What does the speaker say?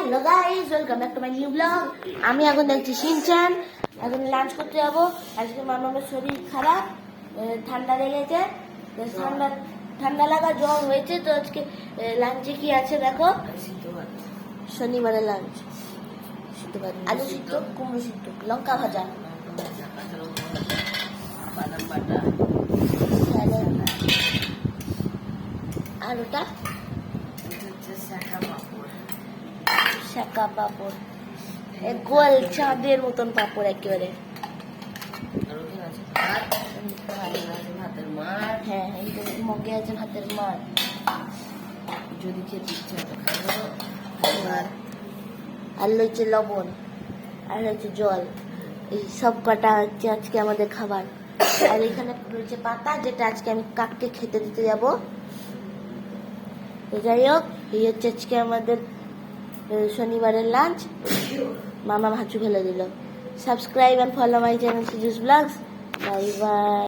Hello guys, welcome back to my new blog. আমি এখন দেখছি শিনচ্যান। এখন লাঞ্চ করতে যাবো। আজকে মামার শরীর খারাপ, ঠান্ডা লেগেছে, ঠান্ডা ঠান্ডা লাগা জ্বর হয়েছে। তো আজকে লাঞ্চে কি আছে দেখো। শনিবারের লাঞ্চ সিদ্ধ ভাত, আলু সিদ্ধ, কুমড়ো সিদ্ধ, লঙ্কা ভাজা, আর ওটা শাকা পাপড়, গোল চাঁদের মতন পাপড় একেবারে। হ্যাঁ, এই মগে আছে ভাতের মার। যদি খেতে ইচ্ছা তো খাবো। আর রয়েছে লবণ, আর রয়েছে জল। এই সব কটা হচ্ছে আজকে আমাদের খাবার। আর এখানে রয়েছে পাতা, যেটা আজকে আমি কাককে খেতে দিতে যাব। তো যাই হোক, এই হচ্ছে আজকে আমাদের শনিবারের লাঞ্চ। মামা ভাজু ফেলে দিল। Subscribe and follow my channel সিজুস ব্লগস। Bye by.